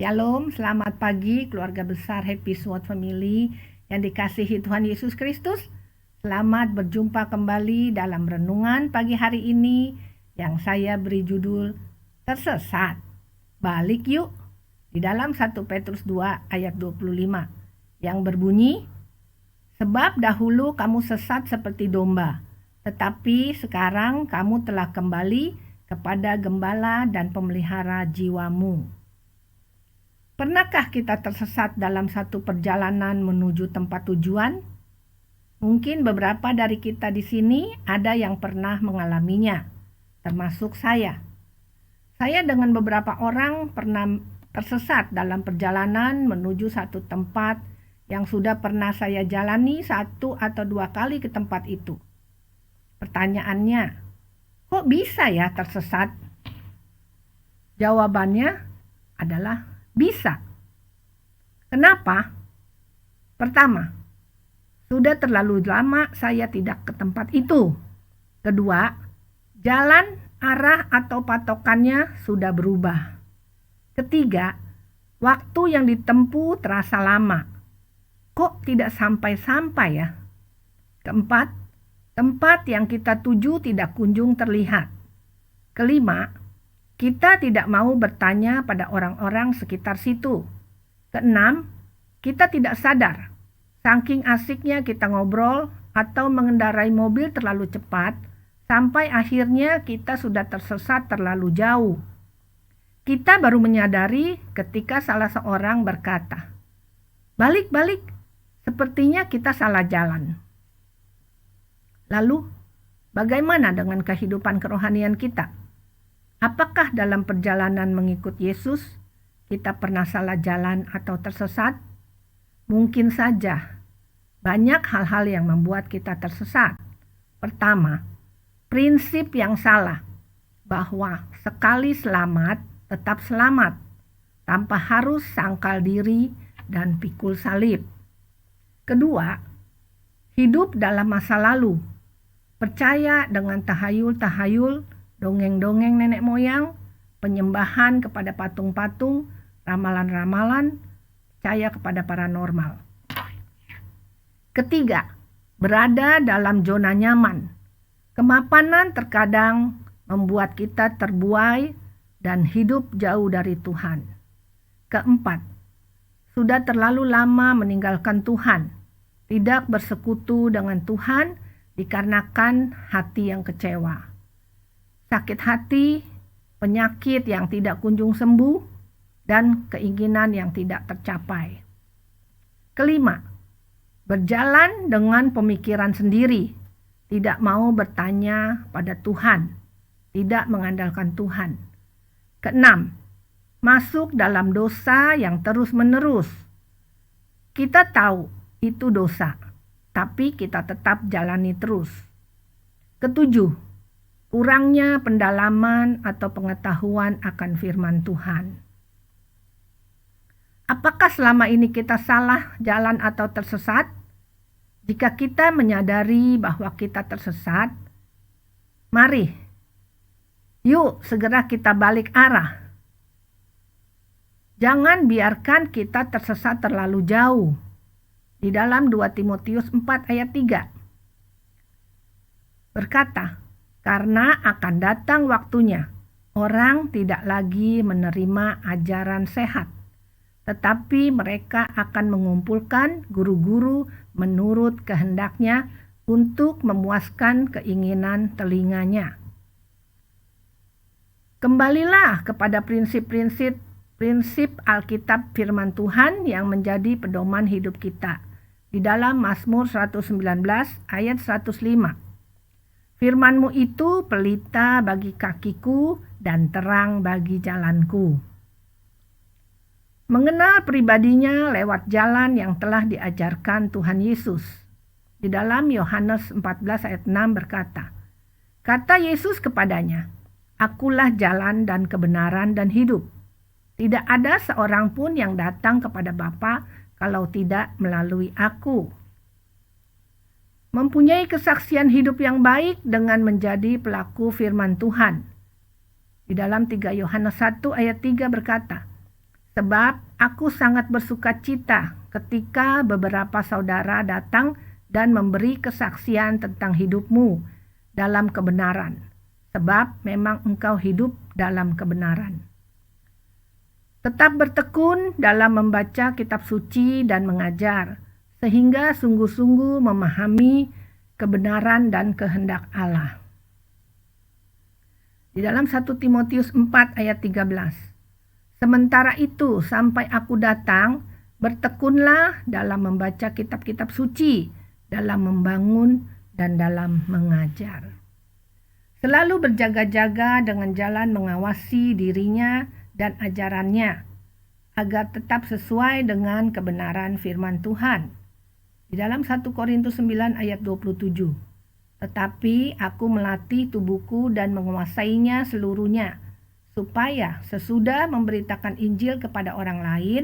Shalom, selamat pagi keluarga besar Happy Sword Family yang dikasihi Tuhan Yesus Kristus. Selamat berjumpa kembali dalam renungan pagi hari ini yang saya beri judul Tersesat. Balik yuk, di dalam 1 Petrus 2 ayat 25 yang berbunyi, sebab dahulu kamu sesat seperti domba, tetapi sekarang kamu telah kembali kepada gembala dan pemelihara jiwamu. Pernahkah kita tersesat dalam satu perjalanan menuju tempat tujuan? Mungkin beberapa dari kita di sini ada yang pernah mengalaminya, termasuk saya. Saya dengan beberapa orang pernah tersesat dalam perjalanan menuju satu tempat yang sudah pernah saya jalani 1 atau 2 kali ke tempat itu. Pertanyaannya, kok bisa ya tersesat? Jawabannya adalah bisa. Kenapa? Pertama, sudah terlalu lama saya tidak ke tempat itu. Kedua, jalan, arah atau patokannya sudah berubah. Ketiga, waktu yang ditempuh terasa lama. Kok tidak sampai-sampai ya? Keempat, tempat yang kita tuju tidak kunjung terlihat. Kelima, kita tidak mau bertanya pada orang-orang sekitar situ. Keenam, kita tidak sadar. Saking asiknya kita ngobrol atau mengendarai mobil terlalu cepat, sampai akhirnya kita sudah tersesat terlalu jauh. Kita baru menyadari ketika salah seorang berkata, "Balik, sepertinya kita salah jalan." Lalu, bagaimana dengan kehidupan kerohanian kita? Apakah dalam perjalanan mengikut Yesus, kita pernah salah jalan atau tersesat? Mungkin saja. Banyak hal-hal yang membuat kita tersesat. Pertama, prinsip yang salah, bahwa sekali selamat, tetap selamat, tanpa harus sangkal diri dan pikul salib. Kedua, hidup dalam masa lalu, percaya dengan tahayul-tahayul, dongeng-dongeng nenek moyang, penyembahan kepada patung-patung, ramalan-ramalan, percaya kepada paranormal. Ketiga, berada dalam zona nyaman. Kemapanan terkadang membuat kita terbuai dan hidup jauh dari Tuhan. Keempat, sudah terlalu lama meninggalkan Tuhan, tidak bersekutu dengan Tuhan dikarenakan hati yang kecewa. Sakit hati, penyakit yang tidak kunjung sembuh, dan keinginan yang tidak tercapai. Kelima, berjalan dengan pemikiran sendiri, tidak mau bertanya pada Tuhan, tidak mengandalkan Tuhan. Keenam, masuk dalam dosa yang terus-menerus. Kita tahu itu dosa, tapi kita tetap jalani terus. Ketujuh, kurangnya pendalaman atau pengetahuan akan firman Tuhan. Apakah selama ini kita salah jalan atau tersesat? Jika kita menyadari bahwa kita tersesat, mari, yuk segera kita balik arah. Jangan biarkan kita tersesat terlalu jauh. Di dalam 2 Timotius 4 ayat 3 berkata, karena akan datang waktunya, orang tidak lagi menerima ajaran sehat, tetapi mereka akan mengumpulkan guru-guru menurut kehendaknya untuk memuaskan keinginan telinganya. Kembalilah kepada prinsip Alkitab firman Tuhan yang menjadi pedoman hidup kita. Di dalam Mazmur 119 ayat 105. Firman-Mu itu pelita bagi kakiku dan terang bagi jalanku. Mengenal pribadinya lewat jalan yang telah diajarkan Tuhan Yesus. Di dalam Yohanes 14 ayat 6 berkata, kata Yesus kepadanya, "Akulah jalan dan kebenaran dan hidup. Tidak ada seorang pun yang datang kepada Bapa kalau tidak melalui aku." Mempunyai kesaksian hidup yang baik dengan menjadi pelaku firman Tuhan. Di dalam 3 Yohanes 1 ayat 3 berkata, Sebab aku sangat bersuka cita ketika beberapa saudara datang dan memberi kesaksian tentang hidupmu dalam kebenaran, sebab memang engkau hidup dalam kebenaran. Tetap bertekun dalam membaca kitab suci dan mengajar, sehingga sungguh-sungguh memahami kebenaran dan kehendak Allah. Di dalam 1 Timotius 4 ayat 13. Sementara itu sampai aku datang, bertekunlah dalam membaca kitab-kitab suci, dalam membangun dan dalam mengajar. Selalu berjaga-jaga dengan jalan mengawasi dirinya dan ajarannya, agar tetap sesuai dengan kebenaran firman Tuhan. Di dalam 1 Korintus 9 ayat 27. Tetapi aku melatih tubuhku dan menguasainya seluruhnya, supaya sesudah memberitakan Injil kepada orang lain,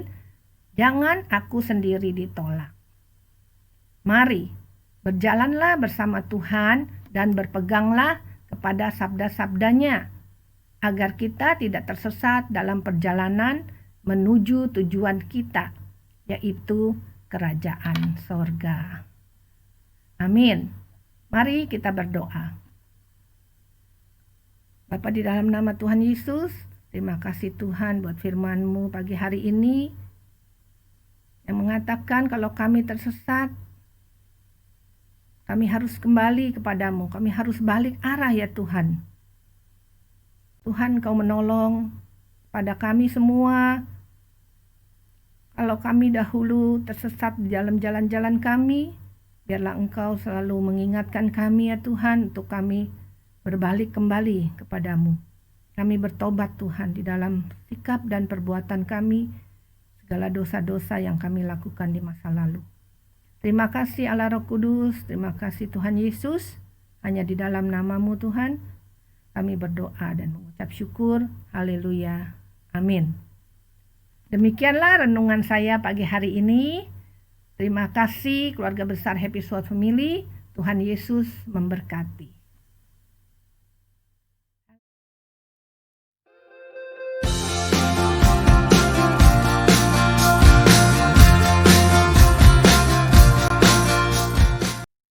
jangan aku sendiri ditolak. Mari, berjalanlah bersama Tuhan dan berpeganglah kepada sabda-sabdanya, agar kita tidak tersesat dalam perjalanan menuju tujuan kita, yaitu kerajaan sorga. Amin. Mari kita berdoa. Bapa, di dalam nama Tuhan Yesus, terima kasih Tuhan buat firman-Mu pagi hari ini yang mengatakan kalau kami tersesat, kami harus kembali kepadamu, kami harus balik arah ya Tuhan. Tuhan, Kau menolong pada kami semua. Kalau kami dahulu tersesat di dalam jalan-jalan kami, biarlah Engkau selalu mengingatkan kami ya Tuhan, untuk kami berbalik kembali kepadamu. Kami bertobat Tuhan di dalam sikap dan perbuatan kami, segala dosa-dosa yang kami lakukan di masa lalu. Terima kasih Allah Roh Kudus, terima kasih Tuhan Yesus. Hanya di dalam nama-Mu Tuhan, kami berdoa dan mengucap syukur. Haleluya. Amin. Demikianlah renungan saya pagi hari ini. Terima kasih keluarga besar Happy Sword Family. Tuhan Yesus memberkati.